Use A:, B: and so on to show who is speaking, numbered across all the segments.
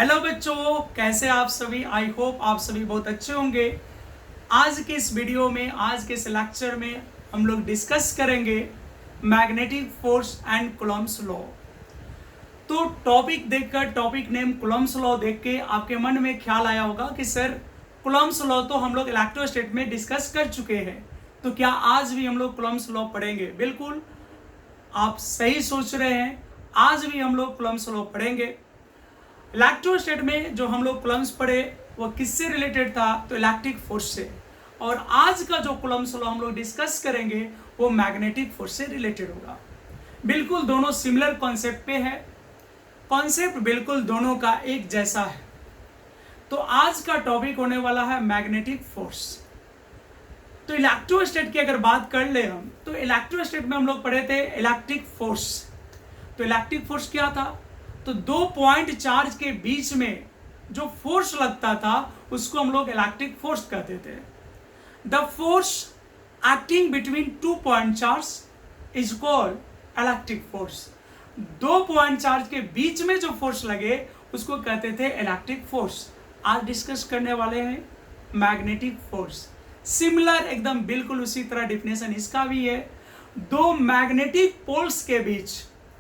A: Hello बच्चों, कैसे आप सभी। आई होप आप सभी बहुत अच्छे होंगे। आज के इस वीडियो में, आज के इस लेक्चर में हम लोग डिस्कस करेंगे magnetic force and Coulomb's law. तो टॉपिक देखकर, टॉपिक नेम कूलम्ब्स लॉ देख के आपके मन में ख्याल आया होगा कि सर कूलम्ब्स लॉ तो हम लोग इलेक्ट्रोस्टैटिक में डिस्कस कर चुके हैं, तो क्या आज भी हम लोग कूलम्ब्स लॉ पढ़ेंगे। बिल्कुल आप सही सोच रहे हैं, आज भी हम लोग कूलम्ब्स लॉ पढ़ेंगे। इलेक्ट्रोस्टैट में जो हम लोग कूलम्ब्स पढ़े वो किससे रिलेटेड था, तो इलेक्ट्रिक फोर्स से। और आज का जो कूलम्ब्स लॉ हम लोग डिस्कस करेंगे वो मैग्नेटिक फोर्स से रिलेटेड होगा। बिल्कुल दोनों सिमिलर कॉन्सेप्ट पे है, कॉन्सेप्ट बिल्कुल दोनों का एक जैसा है। तो आज का टॉपिक होने वाला है मैग्नेटिक फोर्स। तो इलेक्ट्रोस्टैट की अगर बात कर ले हम, तो इलेक्ट्रोस्टैट में हम लोग पढ़े थे इलेक्ट्रिक फोर्स। तो इलेक्ट्रिक फोर्स क्या था, तो दो पॉइंट चार्ज के बीच में जो फोर्स लगता था उसको हम लोग इलेक्ट्रिक फोर्स कहते थे। The force acting between two point charge is called electric force. दो पॉइंट चार्ज के बीच में जो फोर्स लगे उसको कहते थे इलेक्ट्रिक फोर्स। आज डिस्कस करने वाले हैं मैग्नेटिक फोर्स। सिमिलर एकदम बिल्कुल उसी तरह डिफिनेशन इसका भी है। दो मैग्नेटिक पोल्स के बीच,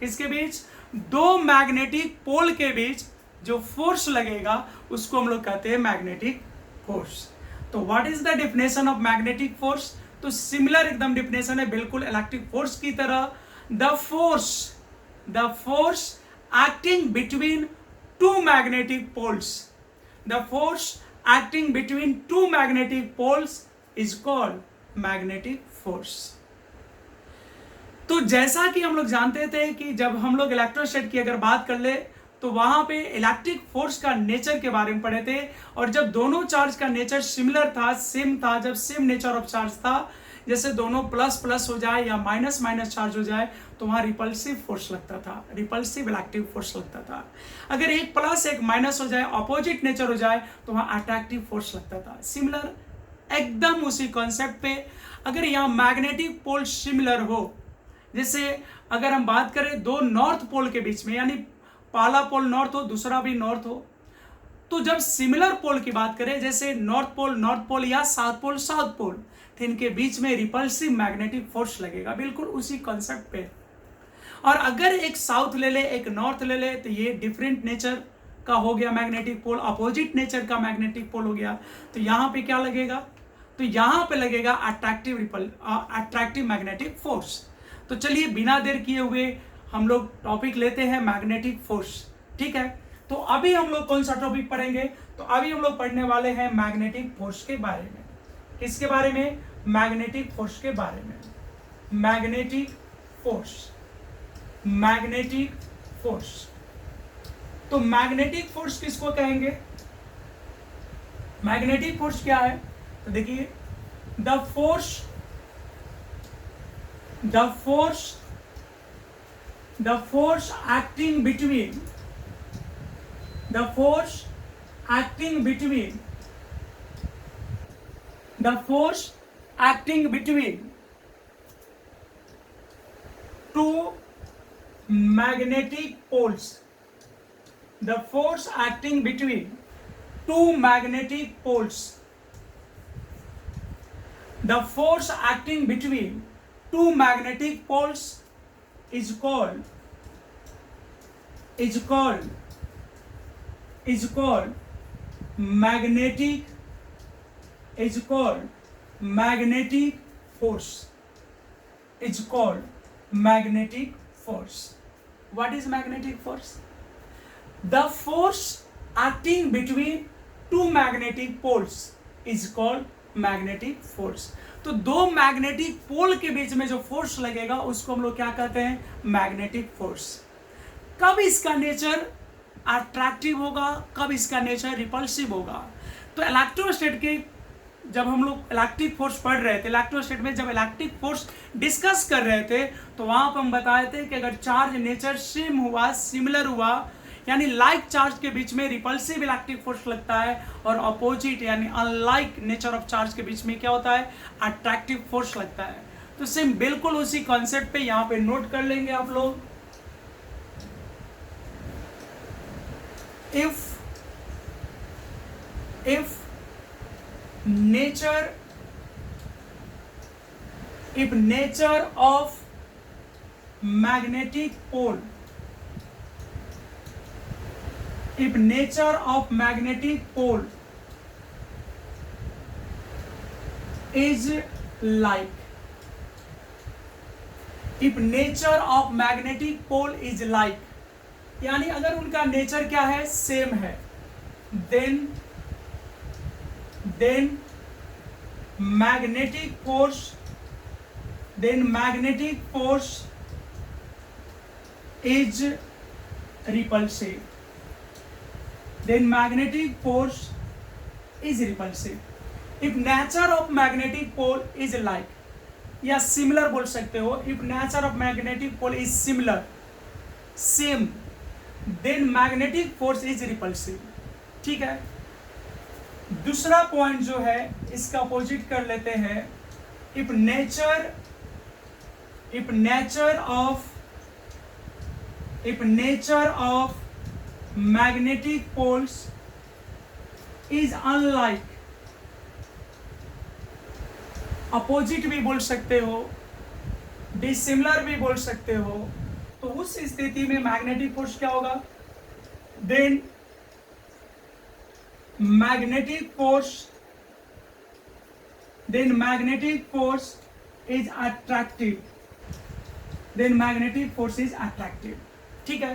A: इसके बीच दो मैग्नेटिक पोल के बीच जो फोर्स लगेगा उसको हम लोग कहते हैं मैग्नेटिक फोर्स। तो what is the definition of magnetic force, तो सिमिलर एकदम डेफिनेशन है बिल्कुल इलेक्ट्रिक फोर्स की तरह। The force acting between two magnetic poles, the force acting between two magnetic poles is called magnetic force. तो जैसा कि हम लोग जानते थे कि जब हम लोग इलेक्ट्रोस्टैट की अगर बात कर ले तो वहां पे इलेक्ट्रिक फोर्स का नेचर के बारे में पढ़े थे। और जब दोनों चार्ज का नेचर सिमिलर था, सेम था, जब सेम नेचर ऑफ चार्ज था, जैसे दोनों प्लस प्लस हो जाए या माइनस माइनस चार्ज हो जाए तो वहां रिपल्सिव फोर्स लगता था, रिपल्सिव इलेक्ट्रिक फोर्स लगता था। अगर एक प्लस एक माइनस हो जाए, अपोजिट नेचर हो जाए तो वहां अट्रैक्टिव फोर्स लगता था। सिमिलर एकदम उसी कॉन्सेप्ट पे अगर यहाँ मैग्नेटिक पोल सिमिलर हो, जैसे अगर हम बात करें दो नॉर्थ पोल के बीच में, यानी पहला पोल नॉर्थ हो दूसरा भी नॉर्थ हो, तो जब सिमिलर पोल की बात करें जैसे नॉर्थ पोल या साउथ पोल, तो इनके बीच में रिपल्सिव मैग्नेटिक फोर्स लगेगा, बिल्कुल उसी कॉन्सेप्ट पे। और अगर एक साउथ ले ले एक नॉर्थ ले ले तो ये डिफरेंट नेचर का हो गया मैग्नेटिक पोल, अपोजिट नेचर का मैग्नेटिक पोल हो गया। तो यहाँ पे क्या लगेगा, तो यहाँ पे लगेगा अट्रैक्टिव मैग्नेटिक फोर्स। तो चलिए बिना देर किए हुए हम लोग टॉपिक लेते हैं मैग्नेटिक फोर्स। ठीक है, तो अभी हम लोग कौन सा टॉपिक पढ़ेंगे, तो अभी हम लोग पढ़ने वाले हैं मैग्नेटिक फोर्स के बारे में। किसके बारे में, मैग्नेटिक फोर्स के बारे में। Magnetic force, magnetic force. तो मैग्नेटिक फोर्स किसको कहेंगे, मैग्नेटिक फोर्स क्या है, तो देखिए the force acting between two magnetic poles, the force acting between two magnetic poles, the force acting between two magnetic poles is called magnetic force, is called magnetic force. What is magnetic force? The force acting between two magnetic poles is called magnetic force. तो दो magnetic pole के बीच में जो force लगेगा उसको हम लोग क्या कहते हैं, मैग्नेटिक फोर्स। कब इसका नेचर अट्रैक्टिव होगा, कब इसका नेचर रिपल्सिव होगा। तो इलेक्ट्रोस्टैट के जब हम लोग इलेक्ट्रिक फोर्स पढ़ रहे थे, इलेक्ट्रोस्टैट में जब इलेक्ट्रिक फोर्स डिस्कस कर रहे थे तो वहां पर हम बताए थे कि अगर चार्ज नेचर सेम हुआ, सिमिलर हुआ, यानी लाइक चार्ज के बीच में रिपल्सिव इलेक्ट्रिक फोर्स लगता है, और अपोजिट यानी अनलाइक नेचर ऑफ चार्ज के बीच में क्या होता है, अट्रैक्टिव फोर्स लगता है। तो सेम बिल्कुल उसी कॉन्सेप्ट पे यहाँ पे नोट कर लेंगे आप लोग। If if nature of magnetic pole is like, if nature of magnetic pole is like, यानी अगर उनका नेचर क्या है, सेम है, then magnetic force is repulsive. If nature of magnetic pole is like, या सिमिलर बोल सकते हो, if nature of magnetic pole is similar, same, then magnetic force is repulsive. ठीक है. दूसरा पॉइंट जो है इसका अपोजिट कर लेते हैं. if nature of magnetic poles is unlike, opposite भी बोल सकते हो, डिसिमिलर भी बोल सकते हो, तो उस स्थिति में मैग्नेटिक फोर्स क्या होगा, then magnetic force is attractive. ठीक है.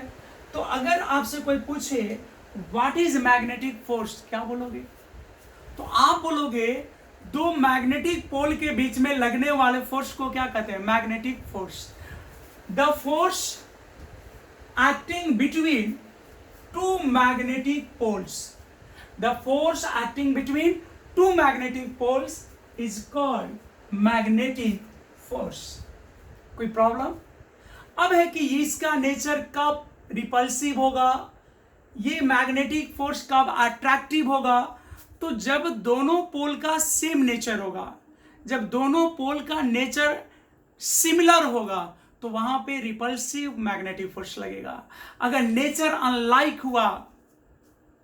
A: तो अगर आपसे कोई पूछे व्हाट इज मैग्नेटिक फोर्स, क्या बोलोगे? तो आप बोलोगे दो मैग्नेटिक पोल के बीच में लगने वाले फोर्स को क्या कहते हैं, magnetic force. The force acting between two magnetic poles is called magnetic force. कोई प्रॉब्लम? अब है कि इसका नेचर कब रिपल्सिव होगा, ये मैग्नेटिक फोर्स कब अट्रैक्टिव होगा, तो जब दोनों पोल का सेम नेचर होगा, जब दोनों पोल का नेचर सिमिलर होगा तो वहां पे रिपल्सिव मैग्नेटिक फोर्स लगेगा. अगर नेचर अनलाइक हुआ,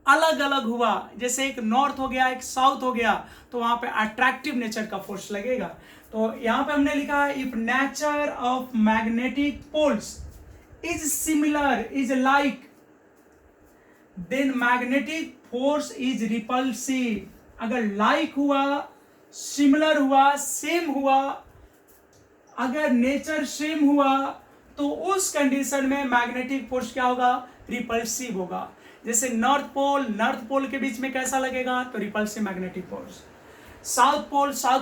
A: अलग अलग हुआ, जैसे एक नॉर्थ हो गया एक साउथ हो गया, तो वहां पे अट्रैक्टिव नेचर का फोर्स लगेगा. तो यहां पे हमने लिखा है if nature of magnetic poles is similar, is like, then magnetic force is repulsive. अगर लाइक हुआ, सिमिलर हुआ, सेम हुआ, अगर नेचर सेम हुआ, तो उस कंडीशन में मैग्नेटिक फोर्स क्या होगा, रिपल्सिव होगा. जैसे नॉर्थ पोल के बीच में कैसा लगेगा, तो repulsive magnetic force. South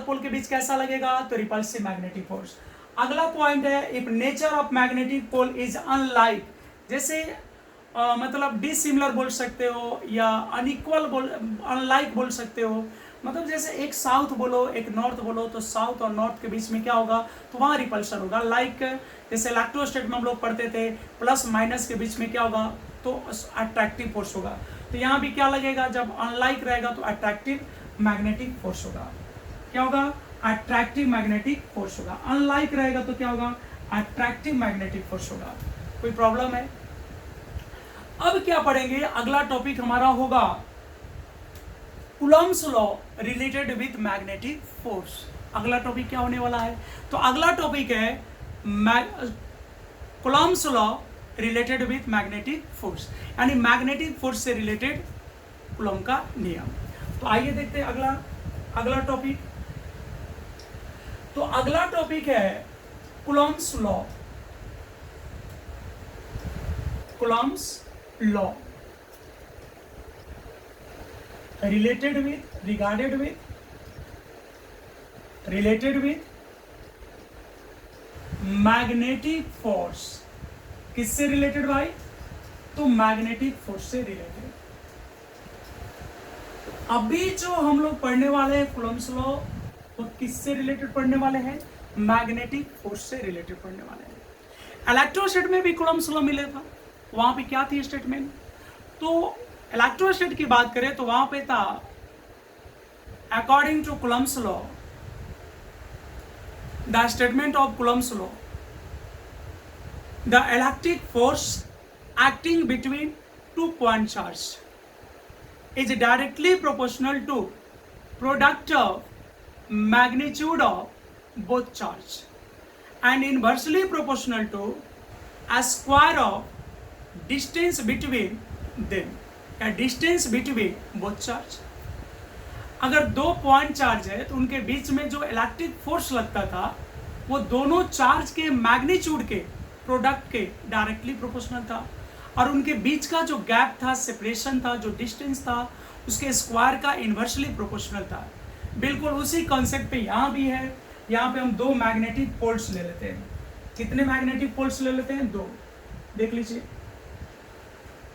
A: pole के बीच कैसा लगेगा, तो रिपल्सिव मैग्नेटिक फोर्स. अगला पॉइंट है if nature of magnetic pole is unlike, जैसे मतलब डिसिमिलर बोल सकते हो या अनइक्वल अनलाइक बोल सकते हो. मतलब जैसे एक साउथ बोलो एक नॉर्थ बोलो, तो साउथ और नॉर्थ के बीच में क्या होगा, तो वहाँ रिपल्शन होगा. लाइक जैसे इलेक्ट्रोस्टैट में हम लोग पढ़ते थे, प्लस माइनस के बीच में क्या होगा, तो अट्रैक्टिव फोर्स होगा. तो यहाँ भी क्या लगेगा, जब अनलाइक रहेगा तो अट्रैक्टिव मैग्नेटिक फोर्स होगा. क्या होगा, अट्रैक्टिव मैग्नेटिक फोर्स होगा. अनलाइक रहेगा तो क्या होगा, अट्रैक्टिव मैग्नेटिक फोर्स होगा. कोई प्रॉब्लम है? अब क्या पढ़ेंगे, अगला टॉपिक हमारा होगा Coulomb's law related with magnetic force. अगला टॉपिक क्या होने वाला है, तो अगला टॉपिक है Coulomb's law related with magnetic force, यानी मैग्नेटिक फोर्स से रिलेटेड कूलम्ब का नियम. तो आइए देखते हैं अगला टॉपिक. तो अगला टॉपिक है Coulomb's law related with magnetic force. किससे रिलेटेड भाई, तो मैग्नेटिक फोर्स से रिलेटेड. अभी जो हम लोग पढ़ने वाले हैं कूलम्ब्स लॉ, वो किससे रिलेटेड पढ़ने वाले हैं, मैग्नेटिक फोर्स से रिलेटेड पढ़ने वाले हैं. इलेक्ट्रोस्टैट में भी कूलम्ब्स लॉ मिला था, वहां पे क्या थी स्टेटमेंट, तो इलेक्ट्रोस्टैट की बात करें तो वहां पे था according to Coulomb's law, the statement of Coulomb's law, the electric force acting between two point charge, is directly proportional to product of magnitude of both charge and inversely proportional to a square of distance between them या distance between both charge। अगर दो point charge है तो उनके बीच में जो electric force लगता था वो दोनों चार्ज के मैग्नीट्यूड के प्रोडक्ट के डायरेक्टली प्रोपोर्शनल था और उनके बीच का जो गैप था, सेपरेशन था, जो डिस्टेंस था, उसके स्क्वायर का इन्वर्सली प्रोपोर्शनल था। बिल्कुल उसी कॉन्सेप्ट पे यहाँ भी है। यहाँ पे हम दो मैग्नेटिक पोल्स ले लेते हैं। कितने मैग्नेटिक पोल्स ले लेते हैं? दो। देख लीजिए,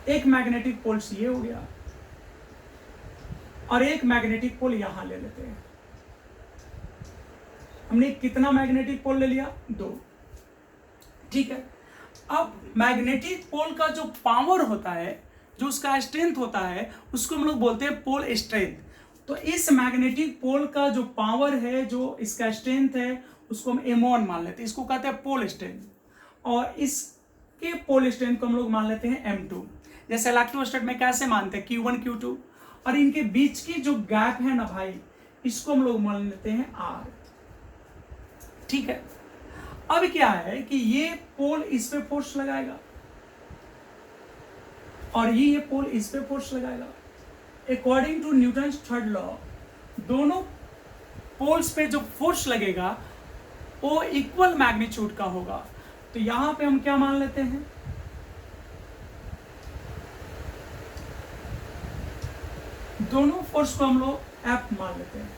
A: एक मैग्नेटिक पोल्स ये हो गया और एक मैग्नेटिक पोल यहां ले लेते हैं। हमने कितना मैग्नेटिक पोल ले लिया? दो। ठीक है। अब मैग्नेटिक पोल का जो पावर होता है, जो उसका स्ट्रेंथ होता है, उसको हम लोग बोलते हैं पोल स्ट्रेंथ। तो इस मैग्नेटिक पोल का जो पावर है, जो इसका स्ट्रेंथ है, उसको हम M1 मान लेते हैं। इसको कहते हैं पोल स्ट्रेंथ और इसके पोल स्ट्रेंथ को हम लोग मान लेते हैं M2। जैसे इलेक्ट्रोस्टैट में कैसे मानते हैं? Q1 Q2 और इनके बीच की जो गैप है ना भाई, इसको हम लोग मान लेते हैं R। ठीक है। अब क्या है कि ये पोल इस पे फोर्स लगाएगा और ये पोल इस पे फोर्स लगाएगा। According to Newton's third law, दोनों पोल्स पे जो फोर्स लगेगा वो इक्वल मैग्नीट्यूड का होगा। तो यहां पे हम क्या मान लेते हैं? दोनों फोर्स को हम लोग F मान लेते हैं।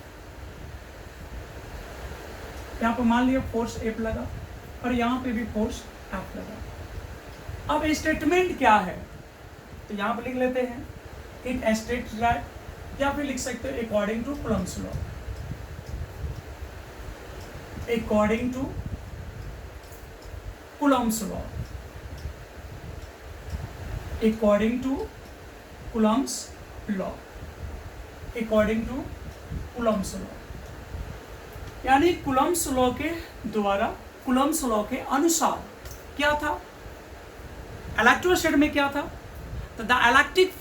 A: यहां पर मान लिया फोर्स F लगा और यहां पे भी फोर्स F लगा। अब स्टेटमेंट क्या है? तो यहां पर लिख लेते हैं इट स्टेट्स दैट, या फिर लिख सकते हैं according to Coulomb's law. According to Coulomb's law, according to Coulomb's law, according to Coulomb's law, यानी कूलम्ब्स लॉ के द्वारा, कूलम्ब्स लॉ के अनुसार क्या था? इलेक्ट्रोस्टैट में क्या था? तो the electric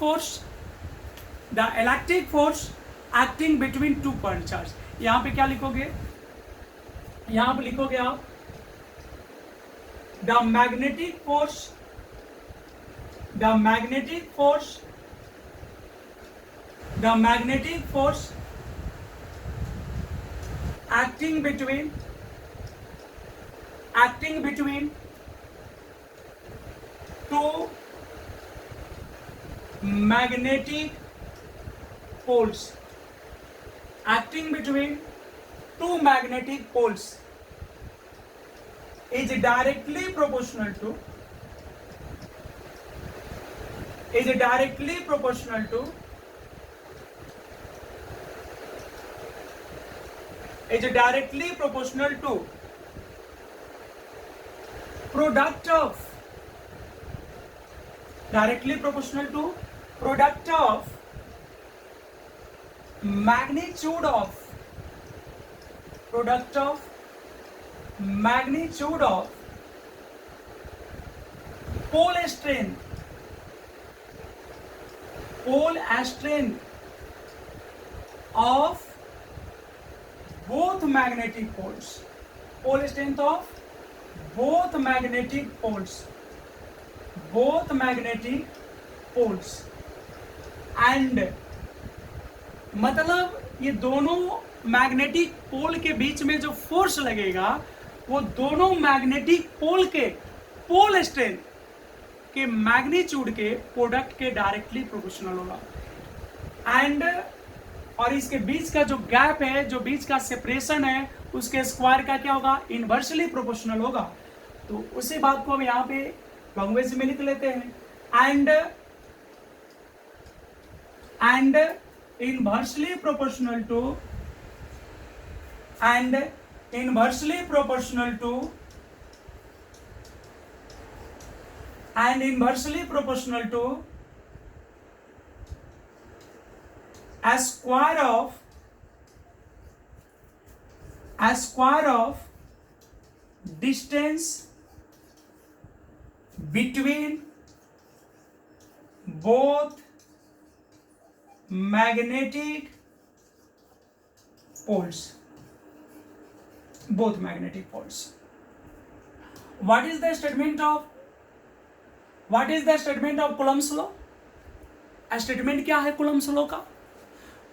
A: force acting between two point charge. यहां पे क्या लिखोगे? यहां पे लिखोगे आप the magnetic force, the magnetic force, the magnetic force acting between two magnetic poles, acting between two magnetic poles is directly proportional to, is directly proportional to, is directly proportional to product of, directly proportional to product of magnitude of, product of magnitude of pole strength, pole strength of both magnetic poles, pole strength of both magnetic poles, both magnetic poles, and मतलब ये दोनों magnetic pole के बीच में जो force लगेगा वो दोनों मैग्नेटिक पोल के पोल स्ट्रेंथ के मैग्नीट्यूड के प्रोडक्ट के डायरेक्टली प्रोपोर्शनल होगा। एंड और इसके बीच का जो गैप है, जो बीच का सेपरेशन है, उसके स्क्वायर का क्या होगा? इनवर्सली प्रोपोर्शनल होगा। तो उसी बात को हम यहाँ पे लैंग्वेज में लिख लेते हैं। And inversely proportional to, and inversely proportional to, and inversely proportional to a square of distance between both magnetic poles, both magnetic poles. What is the statement of Coulomb's law? Statement क्या है Coulomb's law का?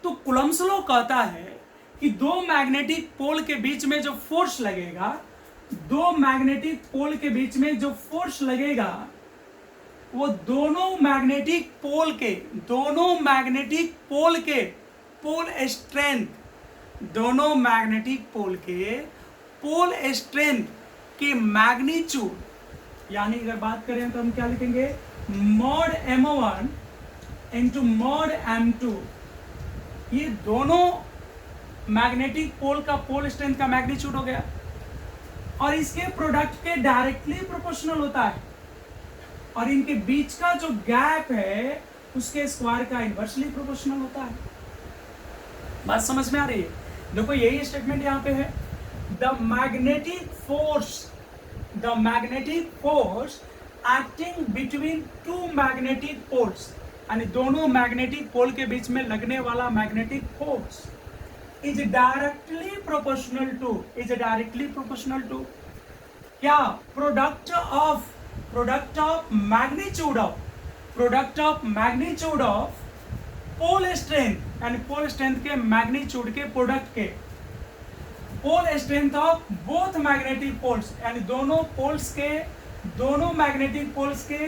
A: तो Coulomb's law कहता है कि दो magnetic pole के बीच में जो फोर्स लगेगा, दो मैग्नेटिक पोल के बीच में जो फोर्स लगेगा, वो दोनों मैग्नेटिक पोल के पोल स्ट्रेंथ, दोनों मैग्नेटिक पोल के पोल स्ट्रेंथ के मैग्नीट्यूड, यानी अगर बात करें तो हम क्या लिखेंगे, mod m1 into mod m2, ये दोनों मैग्नेटिक पोल का पोल स्ट्रेंथ का मैग्नीट्यूड हो गया, और इसके प्रोडक्ट के डायरेक्टली प्रोपोर्शनल होता है, और इनके बीच का जो गैप है उसके स्क्वायर का इनवर्सली प्रोपोर्शनल होता है। बात समझ में आ रही है? देखो यही स्टेटमेंट यहाँ पे है, the magnetic force acting between two magnetic poles, यानी दोनों मैग्नेटिक पोल के बीच में लगने वाला magnetic force is directly proportional to क्या, product of magnitude of pole strength, यानी पोल स्ट्रेंथ के मैग्नीट्यूड के प्रोडक्ट के pole strength of both magnetic poles, यानी दोनों मैग्नेटिक पोल्स के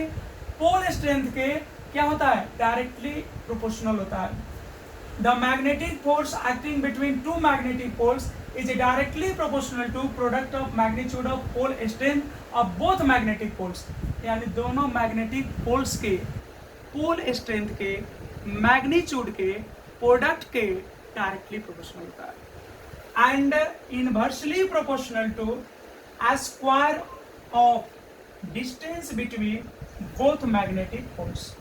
A: पोल स्ट्रेंथ के क्या होता है, डायरेक्टली प्रोपोर्शनल होता है। The magnetic force acting between two magnetic poles is directly proportional to product of magnitude of pole strength of both magnetic poles, यानी दोनों मैग्नेटिक पोल्स के पोल स्ट्रेंथ के मैग्नीट्यूड के प्रोडक्ट के डायरेक्टली प्रोपोर्शनल होता है, and inversely proportional to square of distance between both magnetic poles,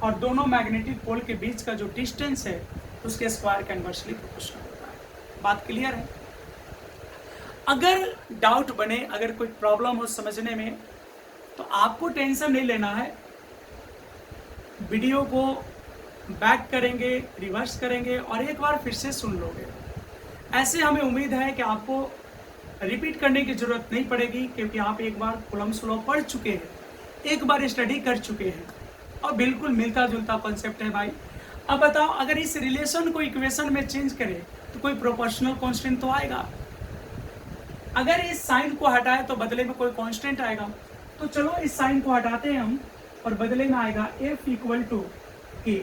A: और दोनों मैग्नेटिक पोल के बीच का जो डिस्टेंस है उसके स्क्वायर का इनवर्सली प्रोपोर्शनल होता है। बात क्लियर है? अगर डाउट बने, अगर कोई प्रॉब्लम हो समझने में, तो आपको टेंशन नहीं लेना है, वीडियो को बैक करेंगे, रिवर्स करेंगे और एक बार फिर से सुन लोगे। ऐसे हमें उम्मीद है कि आपको रिपीट करने की जरूरत नहीं पड़ेगी, क्योंकि आप एक बार कूलम्ब्स लॉ पढ़ चुके हैं, एक बार स्टडी कर चुके हैं, और बिल्कुल मिलता जुलता कॉन्सेप्ट है भाई। अब बताओ, अगर इस रिलेशन को इक्वेशन में चेंज करें तो कोई प्रोपोर्शनल कांस्टेंट तो आएगा, अगर इस साइन को हटाए तो बदले में कोई कांस्टेंट आएगा। तो चलो इस साइन को हटाते हैं हम, और बदले में आएगा F इक्वल टू के,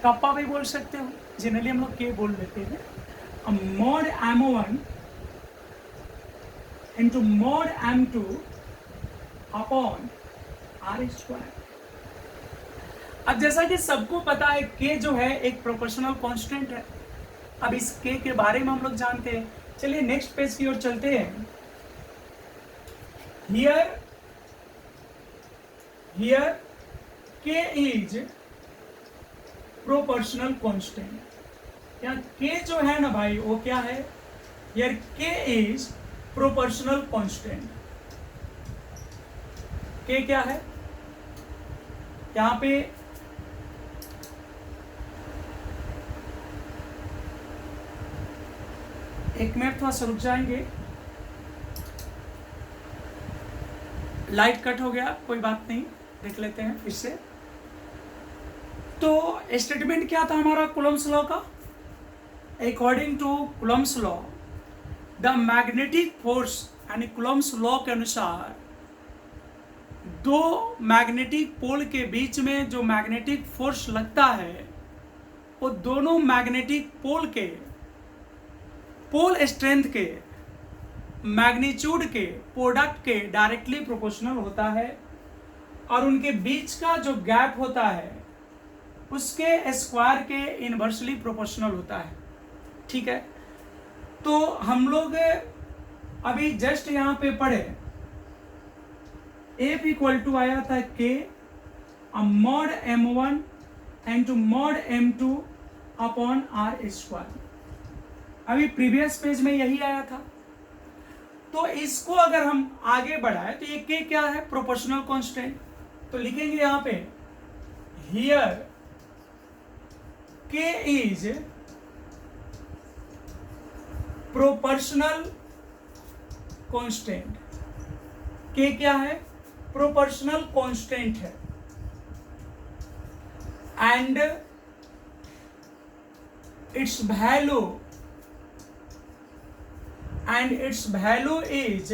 A: कप्पा भी बोल सकते हो, जनरली हम लोग के बोल देते हैं। अब mod m1 into mod m2 upon r square. अब जैसा कि सबको पता है k जो है एक प्रोपोर्शनल कांस्टेंट है। अब इस k के बारे में हम लोग जानते हैं। चलिए नेक्स्ट पेज की ओर चलते हैं। Here k is proportional constant. क्या k जो है ना भाई वो क्या है, here k is proportional constant. k क्या है, यहां पे एक मिनट थोड़ा सा रुक जाएंगे, लाइट कट हो गया, कोई बात नहीं, देख लेते हैं फिर से। तो स्टेटमेंट क्या था हमारा कूलम्ब्स लॉ का? According to Coulomb's law the magnetic force, यानी कूलम्ब्स लॉ के अनुसार दो मैग्नेटिक पोल के बीच में जो मैग्नेटिक फोर्स लगता है वो दोनों मैग्नेटिक पोल के पोल स्ट्रेंथ के मैग्नीट्यूड के प्रोडक्ट के डायरेक्टली प्रोपोर्शनल होता है, और उनके बीच का जो गैप होता है उसके स्क्वायर के इनवर्सली प्रोपोर्शनल होता है। ठीक है, तो हम लोग अभी जस्ट यहाँ पे पढ़े F इक्वल टू आया था K mod m1 into mod m2 upon r square. अभी प्रीवियस पेज में यही आया था। तो इसको अगर हम आगे बढ़ाए तो ये K क्या है, प्रोपोर्शनल कांस्टेंट। तो लिखेंगे यहाँ पे here K is proportional constant. K क्या है? प्रोपोर्शनल कांस्टेंट है। एंड इट्स वैल्यू इज,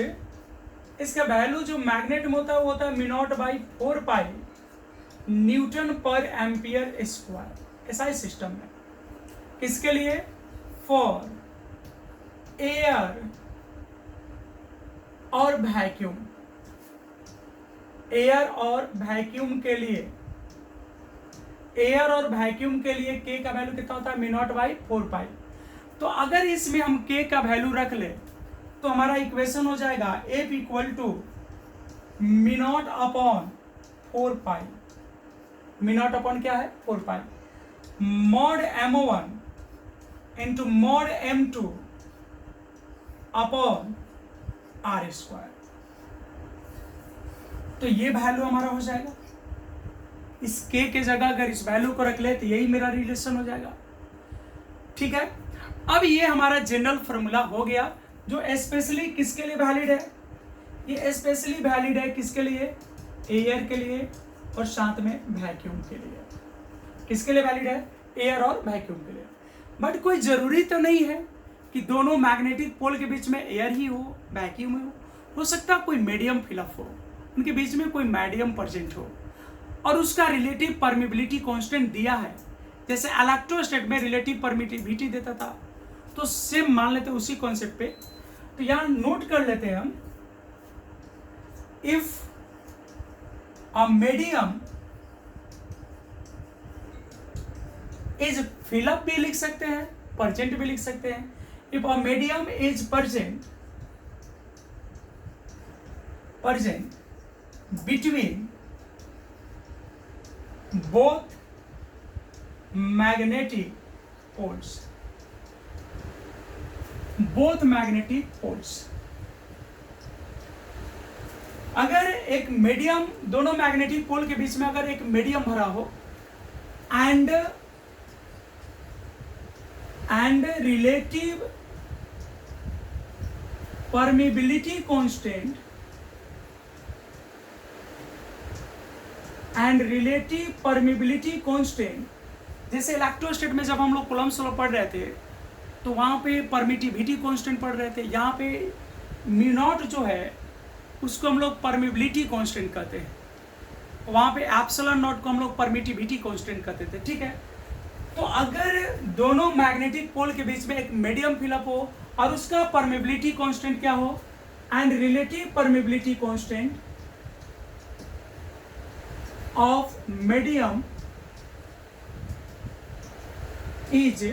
A: इसका वैल्यू जो मैग्नेट में होता है वो होता है mu naught by 4 pi Newton पर एम्पियर स्क्वायर। ऐसा ही सिस्टम है। किसके लिए? फॉर एयर और वैक्यूम। एयर और वैक्यूम के लिए, एयर और वैक्यूम के लिए K का वैल्यू कितना होता है? म्यू नॉट बाई 4 पाई। तो अगर इसमें हम K का वैल्यू रख ले तो हमारा इक्वेशन हो जाएगा F equal to mu not upon 4 pi. Mu not upon क्या है? 4 pi mod M1 into mod M2 upon R square. तो ये वैल्यू हमारा हो जाएगा। इस K के जगह अगर इस वैल्यू को रख ले तो यही मेरा रिलेशन हो जाएगा। ठीक है, अब ये हमारा जनरल फॉर्मूला हो गया जो स्पेशली किसके लिए वैलिड है? ये स्पेशली वैलिड है किसके लिए? एयर के लिए और साथ में वैक्यूम के लिए। किसके लिए वैलिड है? एयर और वैक्यूम के लिए। बट कोई जरूरी तो नहीं है कि दोनों मैग्नेटिक पोल के बीच में एयर ही हो, वैक्यूम हो सकता है कोई मीडियम फिलअप हो, उनके बीच में कोई मीडियम प्रेजेंट हो और उसका रिलेटिव परमिबिलिटी कांस्टेंट दिया है। जैसे इलेक्ट्रोस्टैट में रिलेटिव परमिटिविटी देता था, तो सेम मान लेते हैं उसी कॉन्सेप्ट पे। तो यहां नोट कर लेते हैं हम, if a medium is fill up भी लिख सकते हैं, परजेंट भी लिख सकते हैं। If a medium is present between both magnetic poles, both magnetic poles. अगर एक मीडियम, दोनों मैग्नेटिक पोल के बीच में अगर एक मीडियम भरा हो एंड रिलेटिव परमिबिलिटी कांस्टेंट जैसे इलेक्ट्रोस्टैट में जब हम लोग कूलम्ब्स लॉ पढ़ रहे थे तो वहाँ पे परमिटिविटी कांस्टेंट पढ़ रहे थे। यहाँ पे म्यू नॉट जो है उसको हम लोग परमिबिलिटी कांस्टेंट कहते हैं, वहाँ पे एप्सिलॉन नॉट को हम लोग परमिटिविटी कांस्टेंट कहते थे। ठीक है, तो अगर दोनों मैग्नेटिक पोल के बीच में एक मीडियम फिलअप हो और उसका परमिबिलिटी कांस्टेंट क्या हो? And relative permeability constant of medium is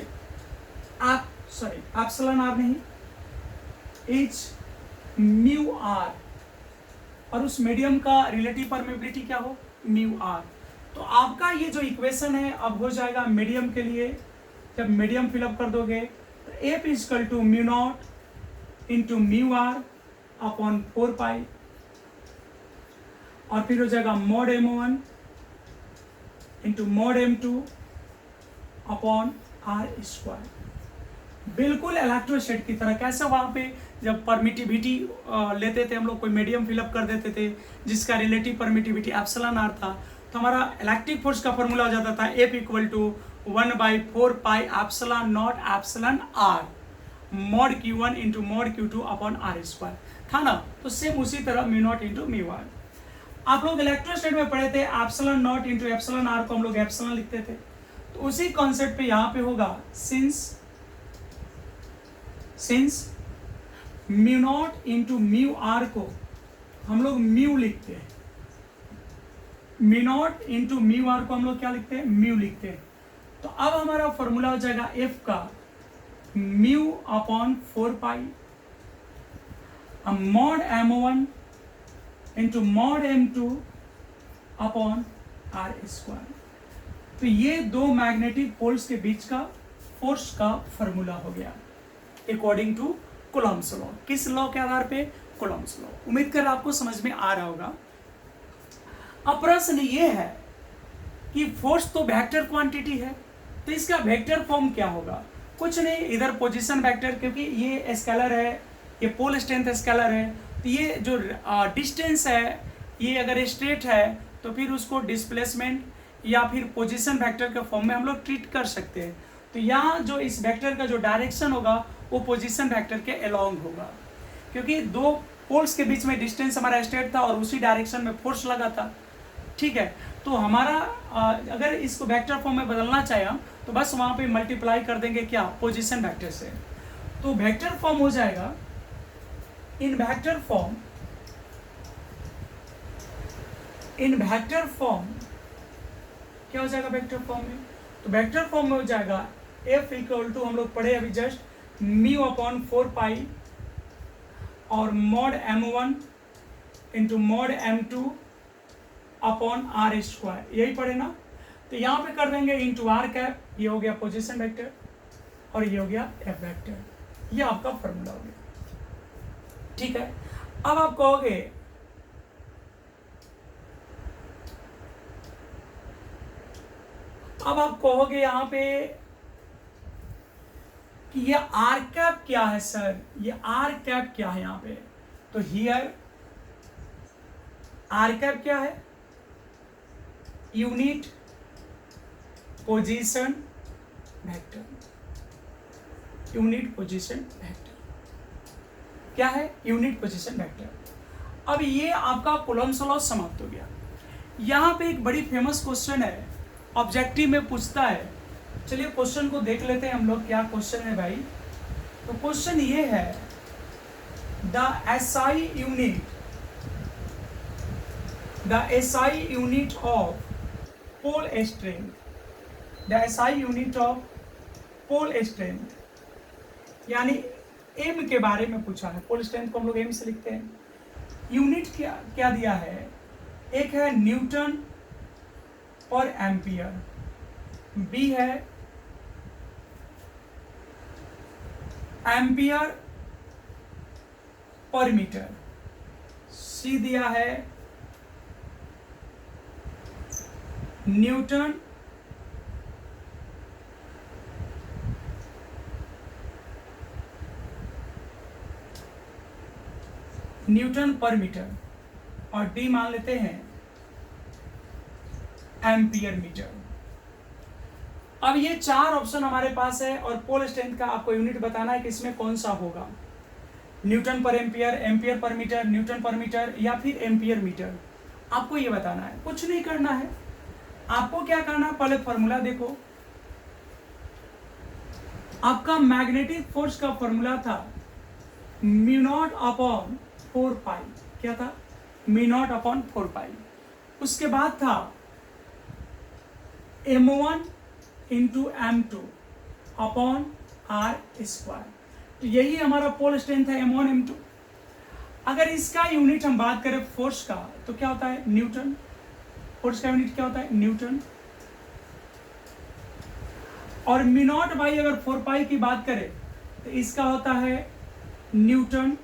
A: epsilon r नहीं, इज म्यू आर, और उस मीडियम का रिलेटिव परमिबिलिटी क्या हो? Mu r. तो आपका ये जो इक्वेशन है अब हो जाएगा मीडियम के लिए। जब मीडियम फिलअप कर दोगे तो F equal to mu not into mu r upon 4 pi, और फिर हो जाएगा mod M1 into mod M2 upon r square. बिल्कुल इलेक्ट्रोस्टैट की तरह। कैसे? वहाँ पे जब परमिटिविटी लेते थे हम लोग, कोई मीडियम फिलअप कर देते थे जिसका रिलेटिव परमिटिविटी एप्सिलॉन आर था, तो हमारा इलेक्ट्रिक फोर्स का फॉर्मूला हो जाता था F equal to 1/4 pi epsilon not epsilon r mod Q1 into mod Q2 upon r square था ना। तो सेम उसी तरह mu not into mu r. आप लोग इलेक्ट्रोस्टैट में पढ़े थे epsilon not into epsilon r को हम लोग एप्सिलॉन लिखते थे, तो उसी कॉन्सेप्ट पे यहाँ पे होगा since mu not into mu r को हम लोग म्यू लिखते हैं, mu not into mu r को हम लोग क्या लिखते हैं? म्यू लिखते हैं। तो अब हमारा फॉर्मूला हो जाएगा एफ का mu upon 4 pi mod M1 into mod M2 upon r square. तो ये दो मैग्नेटिक पोल्स के बीच का फोर्स का फॉर्मूला हो गया अकॉर्डिंग टू कूलम्ब्स लॉ। किस लॉ के आधार पे? Coulomb's law. उम्मीद कर आपको समझ में आ रहा होगा। अब प्रश्न ये है कि फोर्स तो वेक्टर क्वांटिटी है, तो इसका वेक्टर फॉर्म क्या होगा? कुछ नहीं, इधर पोजीशन वेक्टर, क्योंकि ये स्केलर है, ये पोल स्ट्रेंथ स्केलर है, तो ये जो डिस्टेंस है ये अगर स्ट्रेट है तो फिर उसको डिस्प्लेसमेंट या फिर पोजीशन वेक्टर के फॉर्म में हम लोग ट्रीट कर सकते हैं। तो यहाँ जो इस वेक्टर का जो डायरेक्शन होगा वो पोजीशन वेक्टर के अलोंग होगा, क्योंकि दो पोल्स के बीच में डिस्टेंस हमारा स्ट्रेट था और उसी डायरेक्शन में फोर्स लगा था। ठीक है, तो हमारा अगर इसको वेक्टर फॉर्म में बदलना चाहे हम तो बस वहाँ पे मल्टीप्लाई कर देंगे क्या, पोजीशन वेक्टर से। तो वेक्टर फॉर्म हो जाएगा, इन वेक्टर फॉर्म क्या हो जाएगा वेक्टर फॉर्म में? तो वेक्टर फॉर्म में हो जाएगा F इक्वल टू, हम लोग पढ़े अभी जस्ट, म्यू अपॉन 4 पाई और mod M1 into mod M2 upon R square, यही पढ़े ना। तो यहाँ पे कर देंगे इंटू R कैप, ये हो गया पोजीशन वेक्टर और ये हो गया F वेक्टर, ये आपका फॉर्मूला हो गया। ठीक है, अब आप कहोगे यहाँ पे कि ये आर कैप क्या है सर, ये आर कैप क्या है यहाँ पे? तो हियर आर कैप क्या है? Unit position vector, unit position vector क्या है? Unit position vector. अब ये आपका कूलम्ब्स लॉ समाप्त हो गया। यहाँ पे एक बड़ी फेमस क्वेश्चन है, ऑब्जेक्टिव में पूछता है। चलिए क्वेश्चन को देख लेते हैं हम लोग, क्या क्वेश्चन है भाई। तो क्वेश्चन ये है, the SI unit of pole strength, the SI unit of pole strength, यानी एम के बारे में पूछा है। पोल स्ट्रेंथ को हम लोग एम से लिखते हैं। यूनिट क्या दिया है? एक है न्यूटन पर एम्पियर, बी है एम्पियर पर मीटर, सी दिया है न्यूटन पर मीटर, और डी मान लेते हैं एम्पियर मीटर। अब ये चार ऑप्शन हमारे पास है और पोल स्ट्रेंथ का आपको यूनिट बताना है कि इसमें कौन सा होगा, न्यूटन पर ampere, ampere per metre, Newton पर मीटर या फिर एम्पियर मीटर। आपको ये बताना है, कुछ नहीं करना है। आपको क्या करना है, पहले फॉर्मूला देखो। आपका मैग्नेटिक फोर्स का फॉर्मूला था म्यू नॉट अपॉन 4 पाई, क्या था? म्यू नॉट अपॉन 4 पाई। उसके बाद था M1 into M2 upon R square. तो यही हमारा पोल स्ट्रेंथ है, M1 M2। अगर इसका यूनिट हम बात करें फोर्स का तो क्या होता है? न्यूटन। फोर्स का यूनिट क्या होता है? न्यूटन। और म्यू नॉट बाई अगर 4 पाई की बात करें तो इसका होता है न्यूटन,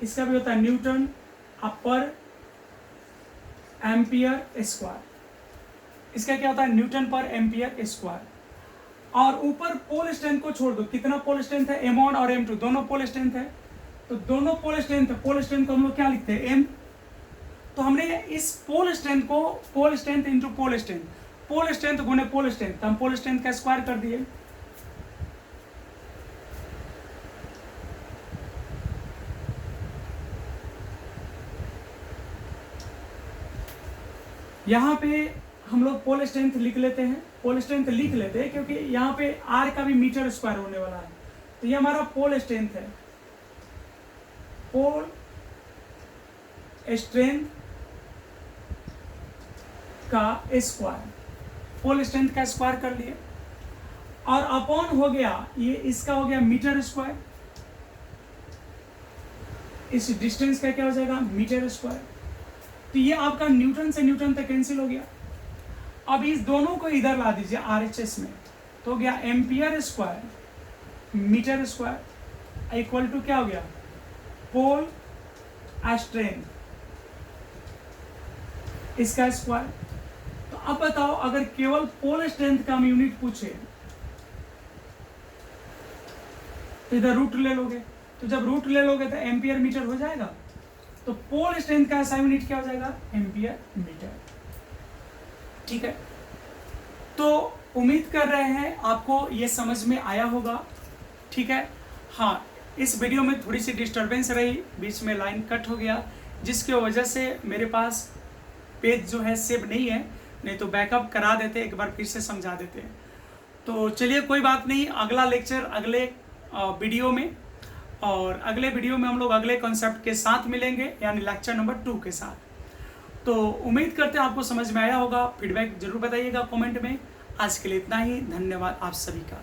A: इसका भी होता है न्यूटन अपर एम्पियर स्क्वायर। इसका क्या होता है? न्यूटन पर एम्पियर स्क्वायर। और ऊपर पोल स्ट्रेंथ को छोड़ दो, कितना पोल स्ट्रेंथ है? M1 और M2 दोनों पोल स्ट्रेंथ है। तो दोनों पोल स्ट्रेंथ है, पोल स्ट्रेंथ को हम लोग क्या लिखते हैं? M। तो हमने इस पोल स्ट्रेंथ को pole strength into pole strength, pole strength गुने पोल स्ट्रेंथ, तो हम पोल स्ट्रेंथ का स्क्वायर कर दिए। यहाँ पे हम लोग पोल स्ट्रेंथ लिख लेते हैं, पोल स्ट्रेंथ लिख लेते हैं क्योंकि यहाँ पे R का भी मीटर स्क्वायर होने वाला है। तो ये हमारा पोल स्ट्रेंथ है, पोल स्ट्रेंथ का स्क्वायर, पोल स्ट्रेंथ का स्क्वायर कर लिए। और अपॉन हो गया, ये इसका हो गया मीटर स्क्वायर, इस डिस्टेंस का क्या हो जाएगा? Metre square. तो ये आपका न्यूटन से न्यूटन तक कैंसिल हो गया। अब इस दोनों को इधर ला दीजिए RHS में, तो हो गया ampere square metre square equal to क्या हो गया? पोल स्ट्रेंथ, इसका स्क्वायर। तो अब बताओ अगर केवल पोल स्ट्रेंथ का हम यूनिट पूछे तो इधर रूट ले लोगे, तो जब रूट ले लोगे तो एम्पियर मीटर हो जाएगा। तो पोल स्ट्रेंथ का ऐसा यूनिट क्या हो जाएगा, एम्पियर मीटर। ठीक है, तो उम्मीद कर रहे हैं आपको ये समझ में आया होगा। ठीक है, हाँ, इस वीडियो में थोड़ी सी डिस्टरबेंस रही, बीच में लाइन कट हो गया, जिसकी वजह से मेरे पास पेज जो है सेव नहीं है, नहीं तो बैकअप करा देते, एक बार फिर से समझा देते। तो चलिए कोई बात नहीं, अगला लेक्चर अगले वीडियो में, और अगले वीडियो में हम लोग अगले कॉन्सेप्ट के साथ मिलेंगे, यानी लेक्चर नंबर 2 के साथ। तो उम्मीद करते हैं आपको समझ में आया होगा। फीडबैक जरूर बताइएगा कमेंट में। आज के लिए इतना ही, धन्यवाद आप सभी का।